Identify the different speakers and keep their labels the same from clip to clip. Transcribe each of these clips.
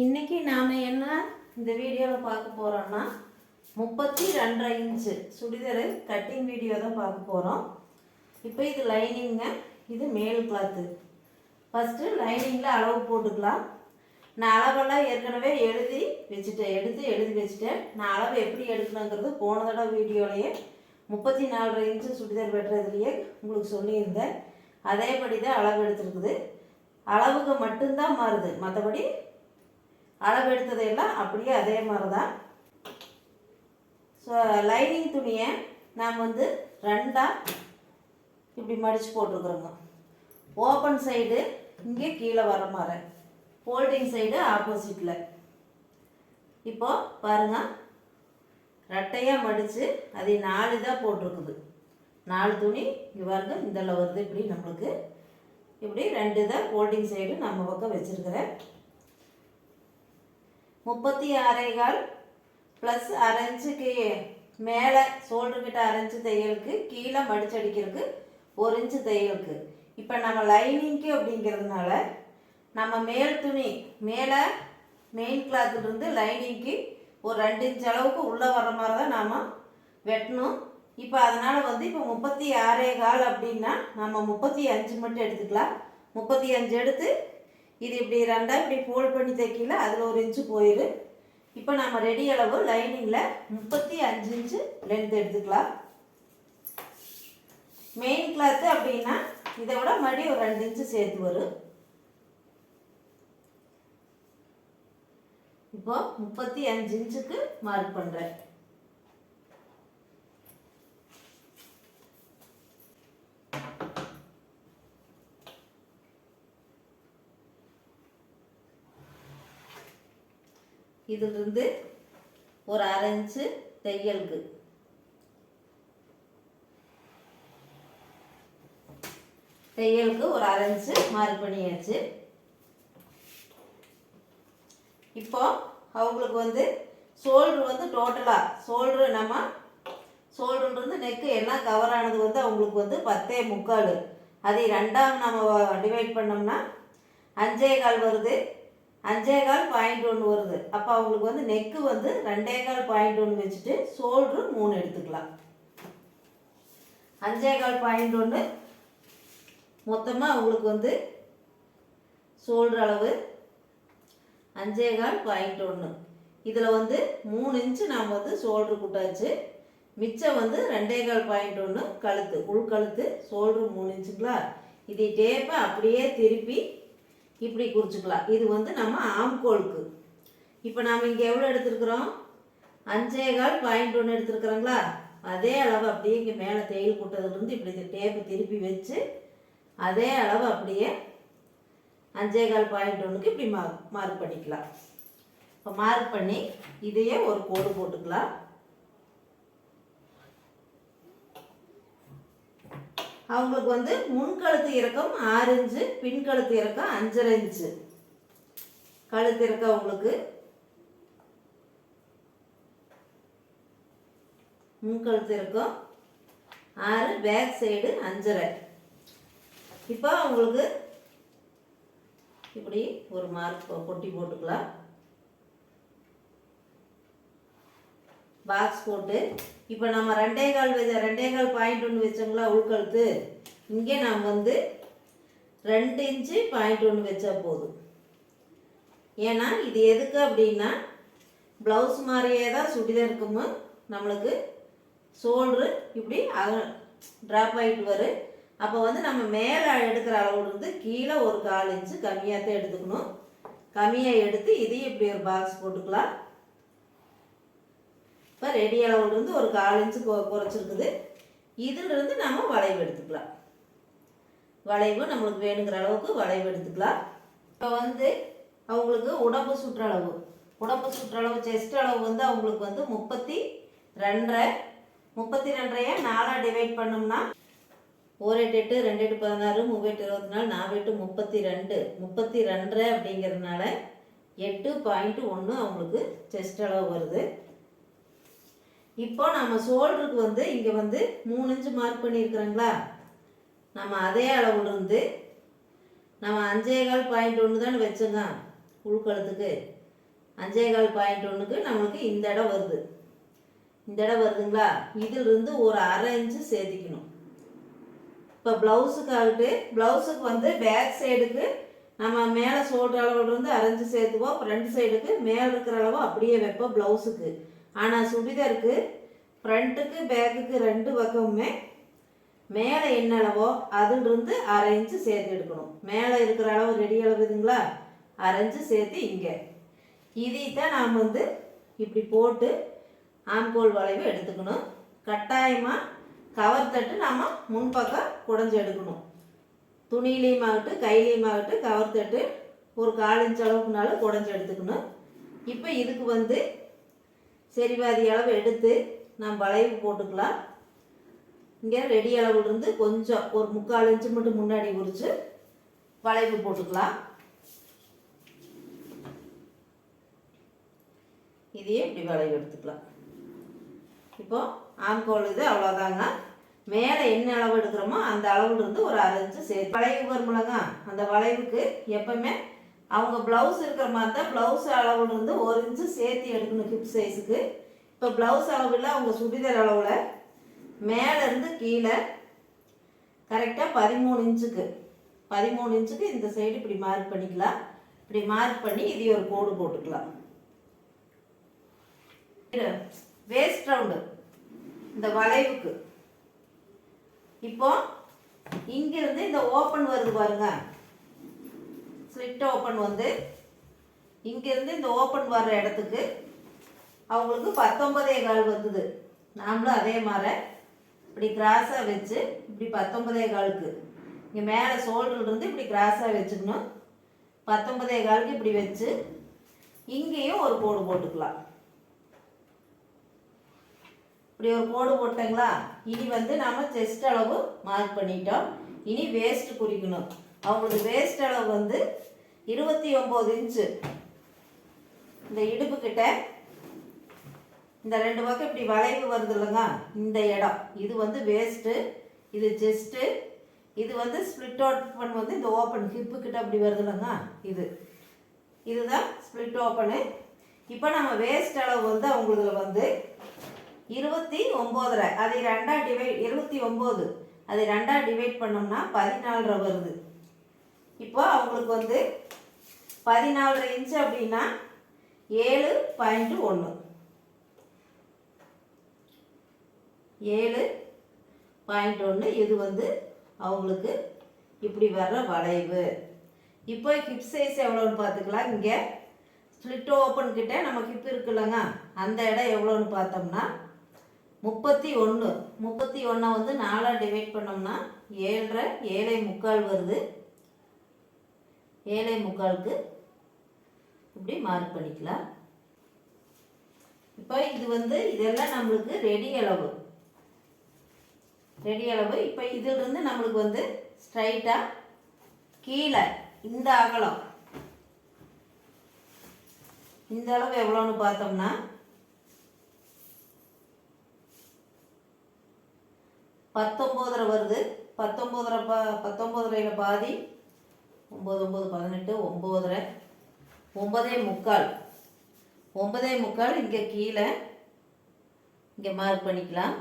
Speaker 1: இன்றைக்கி நாம் என்ன இந்த வீடியோவில் பார்க்க போகிறோன்னா 32.5 இன்ச்சு சுடிதார் கட்டிங் வீடியோ தான் பார்க்க போகிறோம். இப்போ இது லைனிங்க, இது மேல் கிளாத்து. ஃபஸ்ட்டு லைனிங்கில் அளவு போட்டுக்கலாம். நான் அளவெல்லாம் ஏற்கனவே எழுதி வச்சுட்டேன். நான் அளவு எப்படி எடுக்கணுங்கிறது போன தடவை வீடியோலையே 34.5 இன்ச்சு சுடிதார் வெட்டுறதுலையே உங்களுக்கு சொல்லியிருந்தேன். அதேபடி தான் அளவு எடுத்துருக்குது. அளவுக்கு மட்டும்தான் மாறுது, மற்றபடி அளவு எடுத்ததெல்லாம் அப்படியே அதே மாதிரி தான். ஸோ லைனிங் துணியை நாம் ரெண்டாக இப்படி மடித்து போட்டிருக்குறோங்க. ஓப்பன் சைடு இங்கே கீழே வர மாதிரி, ஃபோல்டிங் சைடு ஆப்போசிட்டில். இப்போது பாருங்கள், ரெட்டையாக மடித்து அதை 4 தான் போட்டிருக்குது. 4 துணி இங்கே பாருங்க, இதில் வருது. இப்படி நம்மளுக்கு இப்படி 2 தான் ஃபோல்டிங் சைடு நம்ம பக்கம் வச்சுருக்கிறேன். 36.25 ப்ளஸ் 1/2 இன்ச்சுக்கு மேலே ஷோல்டர்கிட்ட 1/2 இன்ச்சு தையலுக்கு, கீழே மடிச்சடிக்கிறதுக்கு 1 இன்ச்சு தையலுக்கு. இப்போ நம்ம லைனிங்க்கு அப்படிங்கிறதுனால நம்ம மேல் துணி மேலே மெயின் கிளாத்துலேருந்து லைனிங்க்கு ஒரு 2 இன்ச் அளவுக்கு உள்ளே வர மாதிரி தான் நாம் வெட்டணும். இப்போ அதனால் இப்போ 36.25 அப்படின்னா நம்ம 35 மட்டும் எடுத்துக்கலாம். 35 எடுத்து இது இப்படி 2ஆக இப்படி ஃபோல்ட் பண்ணி தைக்கல, அதில் 1 இன்ச்சு போயிடு. இப்போ நம்ம ரெடி அளவு லைனிங்கில் 35 இன்ச்சு லென்த் எடுத்துக்கலாம். மெயின் கிளாத்து அப்படின்னா இதை விட மறுபடி ஒரு 2 இன்ச்சு சேர்த்து வரும். இப்போ 35 இன்ச்சுக்கு மார்க் பண்ணுறேன். இதிலிருந்து ஒரு 1/2 இன்ச்சு தையலுக்கு, ஒரு 1/2 இன்ச்சு மார்க் பண்ணியாச்சு. இப்போ அவங்களுக்கு ஷோல்டர் டோட்டலாக ஷோல்டர்லேருந்து நெக்கு எல்லாம் கவர் ஆனது அவங்களுக்கு 10.75. அதை 2ஆக நம்ம டிவைட் பண்ணோம்னா 5.25 வருது. 5.1 வருது. அப்போ அவங்களுக்கு நெக்கு 2.1 வச்சுட்டு ஷோல்ட்ரு 3 எடுத்துக்கலாம். 5.1 மொத்தமாக அவங்களுக்கு ஷோல்டர் அளவு 5.1. இதில் 3 இன்ச்சு நாம் ஷோல்ட்ரு கூட்டாச்சு. மிச்சம் 2.1 கழுத்து, உள்கழுத்து. ஷோல்ட்ரு 3 இன்ச்சுங்களா. இதை டேப்பை அப்படியே திருப்பி இப்படி குறிச்சிக்கலாம். இது நம்ம ஆம்கோலுக்கு. இப்போ நாம் இங்கே எவ்வளோ எடுத்துருக்குறோம்? 5.1 எடுத்துருக்குறோங்களா. அதே அளவு அப்படியே இங்கே மேலே தையல் கூட்டதுலேருந்து இப்படி டேப்பு திருப்பி வச்சு அதே அளவு அப்படியே 5.1க்கு இப்படி மார்க் பண்ணிக்கலாம். இப்போ மார்க் பண்ணி இதையே ஒரு கோடு போட்டுக்கலாம். அவங்களுக்கு முன்கழுத்து இறக்கம் 6 இன்ச்சு, பின்கழுத்து இறக்கம் 5.5 இன்ச்சு. கழுத்து இறக்கம் அவங்களுக்கு முன்கழுத்து இறக்கம் 6, பேக் சைடு 5.5. இப்போ அவங்களுக்கு இப்படி ஒரு மார்க் பொட்டி போட்டுக்கலாம். பாக்ஸ் போட்டு இப்போ நம்ம 2.1 வச்சோங்களா உள்கழுத்து. இங்கே நாம் 2 இன்ச்சு 0.1 வச்சா போதும். ஏன்னா இது எதுக்கு அப்படின்னா ப்ளவுஸ் மாதிரியே தான் சுடிதாருக்குமோ நம்மளுக்கு ஷோல்ட்ரு இப்படி ட்ராப் ஆகிட்டு வரும். அப்போ நம்ம மேலே எடுக்கிற அளவுலேருந்து கீழே ஒரு 1/4 இன்ச்சு கம்மியாக தான் எடுத்துக்கணும். கம்மியாக எடுத்து இதையும் இப்படி ஒரு பாக்ஸ் போட்டுக்கலாம். இப்போ ரெடி அளவுலேருந்து ஒரு 1/4 இன்ச்சு குறைச்சிருக்குது. இதிலிருந்து நம்ம வளைவு எடுத்துக்கலாம். வளைவு நம்மளுக்கு வேணுங்கிற அளவுக்கு வளைவு எடுத்துக்கலாம். இப்போ அவங்களுக்கு உடம்பு சுற்றளவு செஸ்ட் அளவு அவங்களுக்கு 32.5. 32 4ஆக டிவைட் பண்ணோம்னா 1 8 8 2 8 16 3 8 24 4 8 32 அப்படிங்கிறதுனால 8.1 அவங்களுக்கு செஸ்ட் அளவு வருது. இப்போ நம்ம ஷோல்டருக்கு இங்கே 3 இன்ச்சு மார்க் பண்ணியிருக்கிறோங்களா. நம்ம அதே அளவுலேருந்து நம்ம 5.1 தானே வச்சோங்க உள்கழுத்துக்கு. 5.25.1க்கு நம்மளுக்கு இந்த இடம் வருது. இந்த இடம் வருதுங்களா? இதிலிருந்து ஒரு அரை இன்ச்சு சேர்த்திக்கணும். இப்போ ப்ளவுஸுக்கு வந்து பேக் சைடுக்கு நம்ம மேலே ஷோல்டர் அளவுலேருந்து அரைஞ்சு சேர்த்துவோம். ஃப்ரண்ட் சைடுக்கு மேலே இருக்கிற அளவு அப்படியே வைப்போம் ப்ளவுஸுக்கு. ஆனால் சுடிதாருக்கு ஃப்ரண்ட்டுக்கு பேக்குக்கு 2 பக்கமுமே மேலே என்ன அளவோ அதிலிருந்து அரை இன்ச்சு சேர்த்து எடுக்கணும். மேலே இருக்கிற அளவு ரெடி அளவு இதுங்களா, அரை இன்ச்சு சேர்த்து இங்கே இதைத்தான் நாம் வந்து இப்படி போட்டு ஆம்கோல் வளைவு எடுத்துக்கணும். கட்டாயமாக கவர் தட்டு நாம் முன்பக்கம் குடஞ்சி எடுக்கணும். துணியிலையும் ஆகட்டும் கையிலையும் ஆகட்டும் கவர் தட்டு ஒரு 1/4 இன்ச் அளவுக்குனாலும் குடஞ்சி எடுத்துக்கணும். இப்போ இதுக்கு வந்து சரிபாதி அளவு எடுத்து நாம் வளைவு போட்டுக்கலாம். இங்கே ரெடி அளவுலேருந்து கொஞ்சம் ஒரு 3/4 இன்ச்சு மட்டும் முன்னாடி உரித்து வளைவு போட்டுக்கலாம். இதையே இப்படி வளைவு எடுத்துக்கலாம். இப்போ ஆம்கோல் இது அவ்வளோதாங்க. மேலே என்ன அளவு எடுக்கிறோமோ அந்த அளவுலேருந்து ஒரு அரை இன்ச்சு சேர்த்து வளைவு வருமுலங்க. அந்த வளைவுக்கு எப்பவுமே அவங்க ப்ளவுஸ் இருக்கிற மாதிரி தான் ப்ளவுஸ் அளவுலேருந்து 1 இன்ச்சு சேர்த்து எடுக்கணும் ஹிப் சைஸுக்கு. இப்போ ப்ளவுஸ் அளவில் அவங்க சுடிதார் அளவில் மேலேருந்து கீழே கரெக்டாக 13 இன்ச்சுக்கு இந்த சைடு இப்படி மார்க் பண்ணிக்கலாம். இப்படி மார்க் பண்ணி இது ஒரு கோடு போட்டுக்கலாம். வேஸ்ட் ரவுண்டு இந்த வளைவுக்கு இப்போ இங்கிருந்து இந்த ஓப்பன் வருது பாருங்க, ஸ்லிட் ஓப்பன் வந்து இங்கிருந்து இந்த ஓப்பன் வர்ற இடத்துக்கு அவங்களுக்கு 19.25 வந்தது. நாமளும் அதே மாதிரி இப்படி கிராஸாக வச்சு இப்படி 19.25க்கு இங்கே மேலே ஷோல்டர்லேருந்து இப்படி கிராஸாக வச்சுக்கணும். 19.25க்கு இப்படி வச்சு இங்கேயும் ஒரு கோடு போட்டுக்கலாம். இப்படி ஒரு கோடு போட்டங்களா? இனி வந்து நம்ம செஸ்ட் அளவு மார்க் பண்ணிட்டோம். இனி வேஸ்ட் குறிக்கணும். அவங்களுக்கு வேஸ்ட் அளவு வந்து 29 இன்ச்சு. இந்த இடுப்பு கிட்ட இந்த 2 பக்கம் இப்படி வளைவு வருது இல்லைங்க, இந்த இடம் இது வந்து வேஸ்ட்டு, இது செஸ்ட்டு, இது வந்து ஸ்ப்ளிட் ஓப்பன் வந்து இந்த ஓப்பன் ஹிப்பு கிட்ட அப்படி வருது இல்லைங்க, இதுதான் ஸ்ப்ளிட் ஓப்பனு. இப்போ நம்ம வேஸ்ட் அளவு வந்து அவங்களுக்கு வந்து 29.5, அதை 2ஆக டிவைட் 29 அதை 2ஆக டிவைட் பண்ணோம்னா 14.5 வருது. இப்போ அவங்களுக்கு வந்து 14.5 இன்ச்சு அப்படின்னா 7.1 இது வந்து அவங்களுக்கு இப்படி வர்ற வளைவு. இப்போ ஹிப் சைஸ் எவ்வளோன்னு பார்த்துக்கலாம். இங்கே ஸ்ப்ளிட் ஓப்பன் கிட்ட நம்ம ஹிப் இருக்குல்லங்க, அந்த இடம் எவ்வளோன்னு பார்த்தோம்னா 31 வந்து 4ஆக டிவைட் பண்ணோம்னா 7.75 வருது. 7.75க்கு இப்படி மார்க் பண்ணிக்கலாம். இப்போ இது வந்து இதெல்லாம் நம்மளுக்கு ரெடி அளவு. இப்போ இதிலிருந்து நம்மளுக்கு வந்து ஸ்ட்ரைட்டாக கீழே இந்த அகலம் இந்த அளவு எவ்வளோன்னு பார்த்தோம்னா 19.5 வருது. 19.5 பாதி 9 18 9.5 9.25 இங்கே கீழே இங்கே மார்க் பண்ணிக்கலாம்.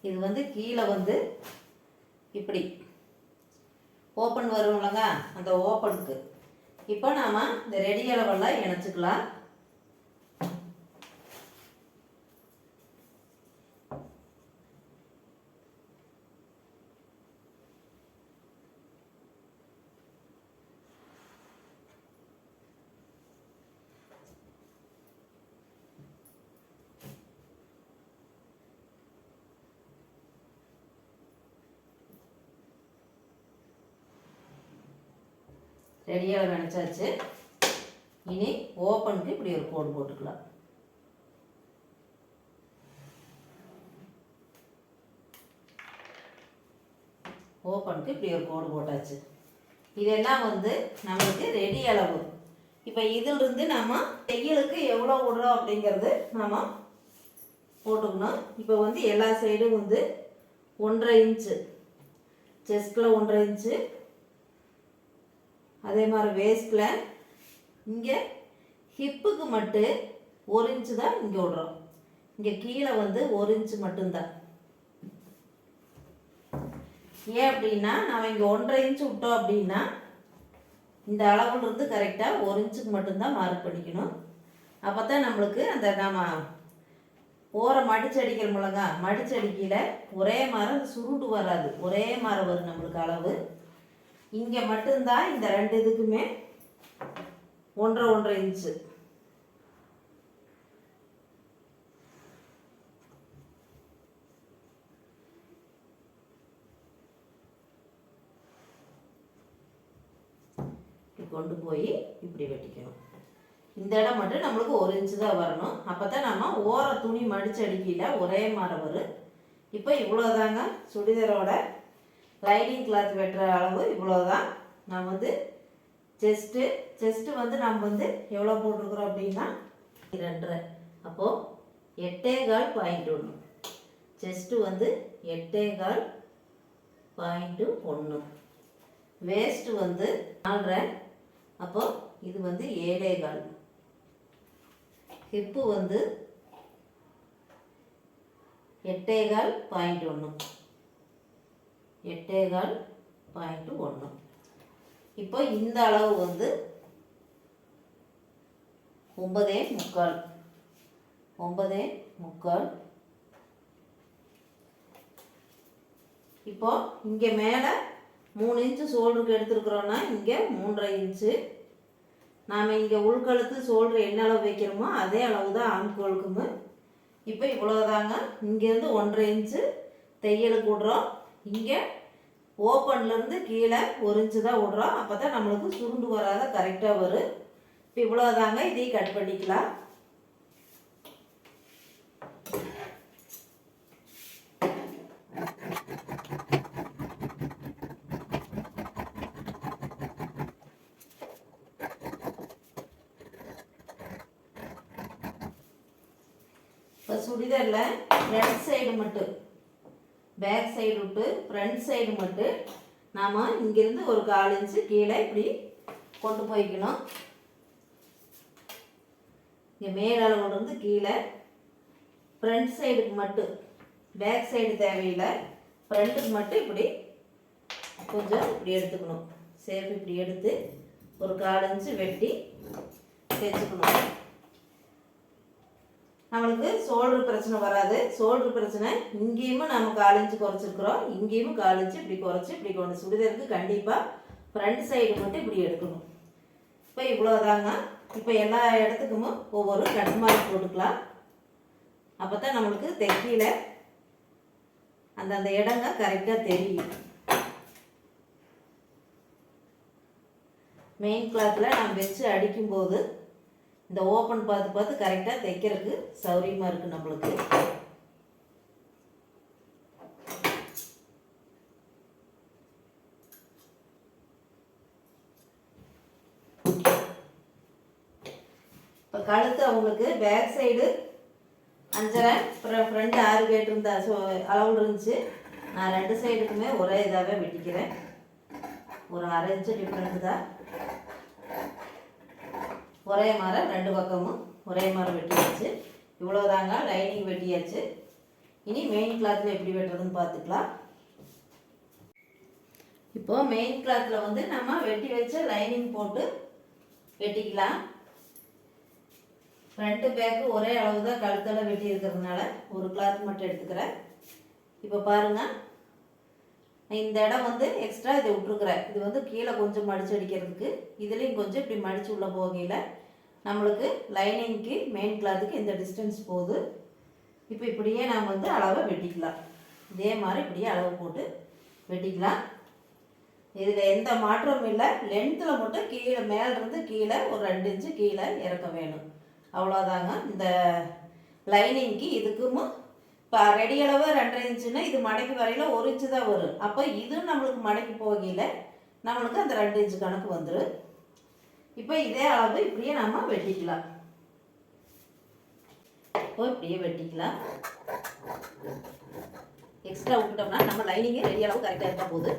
Speaker 1: இது வந்து கீழே வந்து இப்படி ஓப்பன் வரும்லங்க, அந்த ஓப்பனுக்கு இப்போ நாம் இந்த ரெடி அளவெல்லாம் இணைச்சிக்கலாம். ரெடியாக நினச்சாச்சு. இனி ஓப்பனுக்கு இப்படி ஒரு கோடு போட்டுக்கலாம். ஓப்பனுக்கு இப்படி ஒரு கோடு போட்டாச்சு. இதெல்லாம் வந்து நம்மளுக்கு ரெடி அளவு. இப்போ இதிலிருந்து நம்ம தையலுக்கு எவ்வளோ விடுறோம் அப்படிங்கிறது நம்ம போட்டுக்கணும். இப்போ வந்து எல்லா சைடும் வந்து 1.5 இன்ச்சு, செஸ்ட்டில் 1.5 இன்ச்சு, அதே மாதிரி வேஸ்ட்டில் இங்கே ஹிப்புக்கு மட்டும் 1 இன்ச்சு தான் இங்கே விடுறோம். இங்கே கீழே வந்து 1 இன்ச்சு மட்டும்தான். ஏன் அப்படின்னா நம்ம இங்கே 1.5 இன்ச்சு விட்டோம் அப்படின்னா இந்த அளவுலேருந்து கரெக்டாக 1 இன்ச்சுக்கு மட்டும்தான் மார்க் பண்ணிக்கணும். அப்போ தான் நம்மளுக்கு அந்த நம்ம ஓரை மடிச்சு அடிக்கிறோம்லங்க, மடிச்சு அடிக்கல ஒரே மாதிரி அந்த சுருண்டு வராது, ஒரே மாதிரி வரும் நம்மளுக்கு அளவு. இங்கே மட்டும்தான் இந்த 2 இதுக்குமே 1.5 இன்ச்சு. கொண்டு போய் இப்படி வெட்டிக்கணும். இந்த இடம் மட்டும் நம்மளுக்கு 1 இன்ச்சு தான் வரணும். அப்போ தான் நம்ம ஓர துணி மடிச்சு அடிக்கல ஒரே மாதிரி வரும். இப்போ இவ்வளோதாங்க சுடிதாரோட லைனிங் கிளாத் வெட்டுற அளவு இவ்வளோதான். நான் வந்து செஸ்ட்டு வந்து நம்ம வந்து எவ்வளோ போட்டிருக்கிறோம் அப்படின்னா 2.5. அப்போது 8.25.1. செஸ்ட்டு வந்து 8.25.1. வேஸ்ட்டு வந்து 4.5. அப்போது இது வந்து 7.25. ஹிப்பு வந்து 8.25.1. 8.25.1. இப்போ இந்த அளவு வந்து 9.25. 9.25. இப்போ இங்கே மேலே 3 இன்ச்சு ஷோல்டருக்கு எடுத்துருக்குறோன்னா இங்கே 3.5 இன்ச்சு. நாம் இங்கே உள்கழுத்து ஷோல்டர் என்ன அளவு வைக்கிறோமோ அதே அளவு தான் ஆண்கோளுக்குமே. இப்போ இவ்வளோதாங்க. இங்கேருந்து 1.5 இன்ச்சு தையலுக்கு விட்றோம். இங்கே ஓப்பன்லேருந்து கீழே 1 இன்ச்சு தான் விட்றோம். அப்போ தான் நம்மளுக்கு சுருண்டு வராத கரெக்டாக வரும். இப்போ இவ்வளோதாங்க. இதையும் கட் பண்ணிக்கலாம். இப்போ சுடிதாரில் ஃப்ரண்ட் சைடு மட்டும், பேக் சைடு விட்டு ஃப்ரண்ட் சைடு மட்டும் நாம் இங்கேருந்து ஒரு 1/4 இன்ச்சு கீழே இப்படி கொண்டு போய்க்கணும். இங்கே மேலளவுலேருந்து கீழே ஃப்ரண்ட் சைடுக்கு மட்டும், பேக் சைடு தேவையில்லை, ஃப்ரண்ட்டுக்கு மட்டும் இப்படி கொஞ்சம் இப்படி எடுத்துக்கணும். சேஃப் இப்படி எடுத்து ஒரு 1/4 இன்ச்சு வெட்டி தைச்சுக்கணும். நம்மளுக்கு ஷோல்டர் பிரச்சனை வராது. ஷோல்டர் பிரச்சனை இங்கேயுமே நம்ம 1/4 இன்ச்சு குறைச்சிருக்கிறோம், இங்கேயும் 1/4 இன்ச்சு இப்படி குறைச்சி இப்படி கொண்டு சுடிதாருக்கு கண்டிப்பாக ஃப்ரண்ட் சைடு மட்டும் இப்படி எடுக்கணும். இப்போ இவ்வளோதாங்க. இப்போ எல்லா இடத்துக்குமே ஒவ்வொரு கட் மார்க் போட்டுக்கலாம். அப்போ தான் நம்மளுக்கு தைக்கல அந்த இடங்க கரெக்டாக தெரியும். மெயின் கிளாத்தில் நம்ம வச்சு அடிக்கும்போது இந்த ஓப்பன் பார்த்து கரெக்டாக தைக்கிறதுக்கு சௌரியமாக இருக்குது நம்மளுக்கு. இப்போ கழுத்து அவங்களுக்கு பேக் சைடு 5.5, ஃப்ரண்ட் 6 கேட்டிருந்தா அளவு இருந்துச்சு. நான் 2 சைடுக்குமே ஒரே இதாகவே வெட்டிக்கிறேன். ஒரு 1/2 இன்ச்சு டிஃப்ரெண்ட் தான். ஒரே மாதிரி 2 பக்கமும் ஒரே மாதிரி வெட்டியாச்சு. இவ்வளோதாங்க. லைனிங் வெட்டியாச்சு. இனி மெயின் கிளாத்தில் எப்படி வெட்டுறதுன்னு பார்த்துக்கலாம். இப்போது மெயின் கிளாத்தில் வந்து நம்ம வெட்டி வச்ச லைனிங் போட்டு வெட்டிக்கலாம். ஃப்ரண்ட்டு பேக்கு ஒரே அளவு தான் கழுத்தோட வெட்டி இருக்கிறதுனால ஒரு கிளாத் மட்டும் எடுத்துக்கிறேன். இப்போ பாருங்கள், இந்த இடம் வந்து எக்ஸ்ட்ரா இதை விட்டுருக்குறேன். இது வந்து கீழே கொஞ்சம் மடித்து அடிக்கிறதுக்கு, இதுலேயும் கொஞ்சம் இப்படி மடித்து உள்ள போகையில் நம்மளுக்கு லைனிங்க்கு மெயின் கிளாத்துக்கு இந்த டிஸ்டன்ஸ் போகுது. இப்போ இப்படியே நாம் வந்து அளவை வெட்டிக்கலாம். இதே மாதிரி இப்படியே அளவு போட்டு வெட்டிக்கலாம். இதில் எந்த மாற்றமும் இல்லை. லென்த்தில் மட்டும் கீழே மேலிருந்து கீழே ஒரு 2 இன்ச்சு கீழே இறக்க வேணும். அவ்வளோதாங்க. இந்த லைனிங்க்கு இதுக்கும் இப்போ ரெடி அளவு 2.5 இன்ச்சுன்னா இது மடக்கி வரையில் 1 இன்ச்சு தான் வரும். அப்போ இதுவும் நம்மளுக்கு மடக்கி போகையில் நம்மளுக்கு அந்த 2 இன்ச்சு கணக்கு வந்துடும். இப்போ இதே அளவு இப்படியே நம்ம வெட்டிக்கலாம். இப்போ இப்படியே வெட்டிக்கலாம். எக்ஸ்ட்ரா விட்டுட்டோம்னா நம்ம லைனிங்கே ரெடி அளவு கரெக்டாக இருந்தால் போகுது.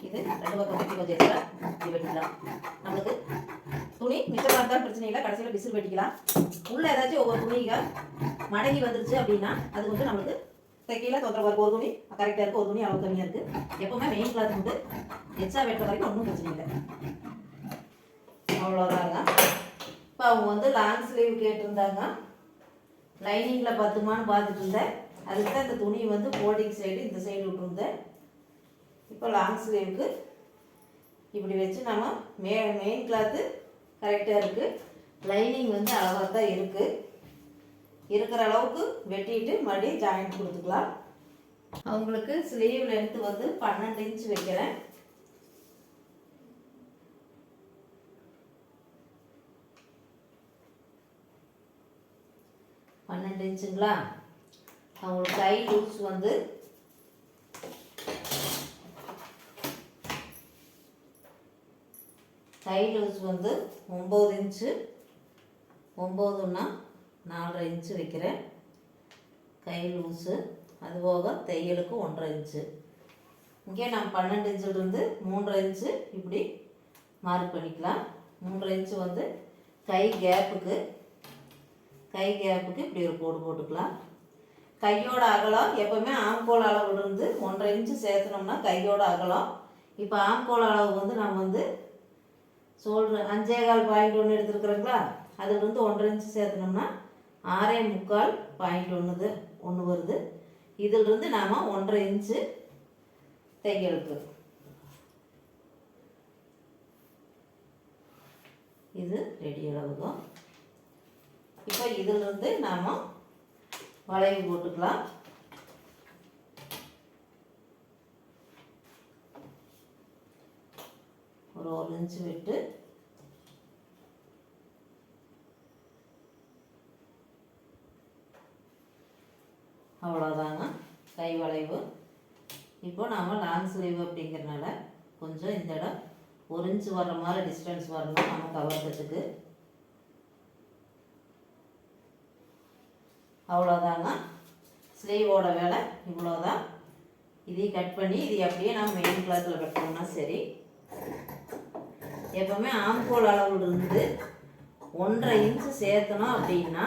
Speaker 1: இது 2 பக்கம் வெட்டி கொஞ்சம் எக்ஸ்ட்ரா இப்படி வெட்டிக்கலாம். நம்மளுக்கு துணி மிச்சமாக இருந்தாலும் பிரச்சனை இல்லை, கடைசியில் பிசில் வெட்டிக்கலாம். உள்ளே ஏதாச்சும் ஒவ்வொரு துணிங்க மடங்கி வந்துருச்சு அப்படின்னா அது கொஞ்சம் நம்மளுக்கு தைக்கையில் தொந்தரவு இருக்கும். ஒரு துணி கரெக்டாக இருக்குது, ஒரு துணி அளவு கம்மியாக இருக்குது. எப்போவுமே மெயின் கிளாத் வந்து எக்ஸ்ட்ரா வெட்டுற வரைக்கும் ஒன்றும் பிரச்சனை இல்லை. அவ்வளோதாங்க. இப்போ அவங்க வந்து லாங் ஸ்லீவ் கேட்டிருந்தாங்க. லைனிங்கில் பத்துமான்னு பார்த்துட்டு இருந்தேன். அதுக்கு தான் இந்த துணி வந்து ஃபோல்டிங் சைடு இந்த சைடு விட்டுருந்தேன். இப்போ லாங் ஸ்லீவுக்கு இப்படி வச்சு நம்ம மெயின் கிளாத்து கரெக்டாக இருக்குது. லைனிங் வந்து அளவாக தான் இருக்குது. இருக்கிற அளவுக்கு வெட்டிட்டு மறுபடியும் ஜாயிண்ட் கொடுத்துக்கலாம். அவங்களுக்கு ஸ்லீவ் லென்த்து வந்து 12 இன்ச் வைக்கிறேன். இன்ச்சுங்களா. அவங்களுக்கு கை லூஸ் வந்து கை லூஸ் வந்து 9 இன்ச்சு. 9ன்னா 4.5 இன்ச்சு வைக்கிறேன் கை லூஸு. அதுபோக தையலுக்கு 1.5 இன்ச்சு. இங்கே நம்ம 12 இன்ச்சிலிருந்து 3.5 இன்ச்சு இப்படி மார்க் பண்ணிக்கலாம். 3.5 இன்ச்சு வந்து கை கேப்புக்கு இப்படி ஒரு கோடு போட்டுக்கலாம். கையோட அகலம் எப்போவுமே ஆம்கோல் அளவுலேருந்து 1.5 இன்ச்சு சேர்த்தனோம்னா கையோட அகலம். இப்போ ஆம்கோல் அளவு வந்து நம்ம வந்து ஷோல்டர் 5.25.1 எடுத்துருக்குறோங்களா, அதுலேருந்து 1.5 இன்ச்சு சேர்த்தனோம்னா 6.25.1 வருது. இதிலிருந்து நாம் 1.5 இன்ச்சு தையலுக்கு இது ரெடி அளவுக்கும். இப்போ இதிலிருந்து நாம் வளைவு போட்டுக்கலாம். ஒரு 1 இன்ச்சு விட்டு அவ்வளோதாங்க கை வளைவு. இப்போ நாம் லாங் ஸ்லீவ் அப்படிங்கிறனால கொஞ்சம் இந்த இடம் 1 இன்ச்சு வர்ற மாதிரி டிஸ்டன்ஸ் வரணும் நம்ம கவர் கட்டுக்கு. அவ்வளோதாங்க ஸ்லீவோட வேலை இவ்வளோதான். இதையும் கட் பண்ணி இது அப்படியே நம்ம மெயின் கிளாத்தில் கட்டணும்னா சரி. எப்போவுமே ஆம்கோல் அளவுலேருந்து 1.5 இன்ச்சு சேர்த்தணும் அப்படின்னா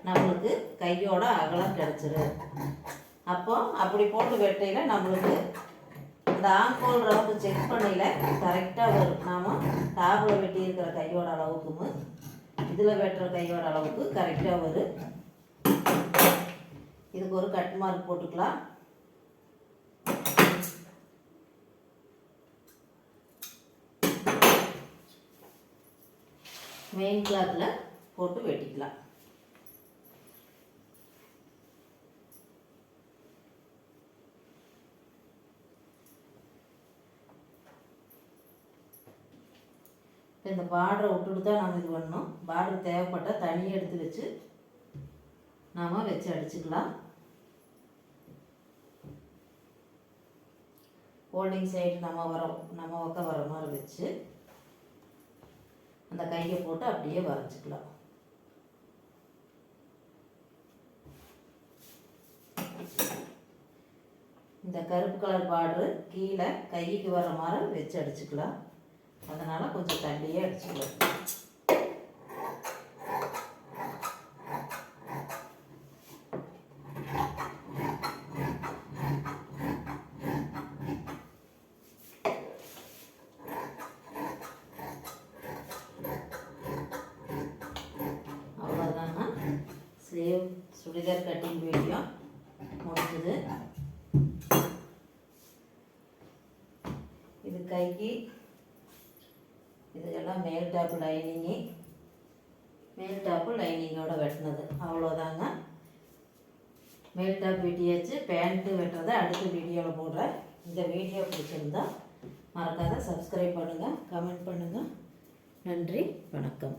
Speaker 1: நம்மளுக்கு கையோட அகலம் கிடச்சிரும். அப்போ அப்படி போட்டு வெட்டையில் நம்மளுக்கு இந்த ஆம்கோல் ரவுண்டு செக் பண்ணையில் கரெக்டாக வரும். நாம் டாப்பில் வெட்டி இருக்கிற கையோட அளவுக்கும் இதில் வெட்டுற கையோட அளவுக்கு கரெக்டாக வரும். இதுக்கு ஒரு கட் மார்க் போட்டுக்கலாம். மெயின் கிளாத்தில் போட்டு வெட்டிக்கலாம். இந்த பார்டரை விட்டுட்டு தான் நம்ம இது பண்ணணும். பார்டர் தேவைப்பட்டால் தனியாக எடுத்து வச்சு நாம் வச்சு அடிச்சுக்கலாம். ஹோல்டிங் சைடு நம்ம பக்கம் வர மாதிரி வச்சு அந்த கையை போட்டு அப்படியே வரைச்சிக்கலாம். இந்த கருப்பு கலர் பார்டரு கீழே கைக்கு வர மாதிரி வச்சு அடிச்சுக்கலாம். அதனால் கொஞ்சம் தள்ளியே அடிச்சுக்கலாம். அவ்வளோதாங்க ஸ்லீவ் சுடிதார் கட்டிங் வீடியோ முடிஞ்சது. இது கைக்கு இதெல்லாம் மேல் டாப்பு லைனிங்கோட வெட்டினது. அவ்வளோதாங்க. மேல் டாப் வெட்டியாச்சு. பேண்ட்டு வெட்டுறதை அடுத்த வீடியோவில் போடுறேன். இந்த வீடியோ பிடிச்சிருந்தா மறக்காத சப்ஸ்கிரைப் பண்ணுங்கள், கமெண்ட் பண்ணுங்கள். நன்றி, வணக்கம்.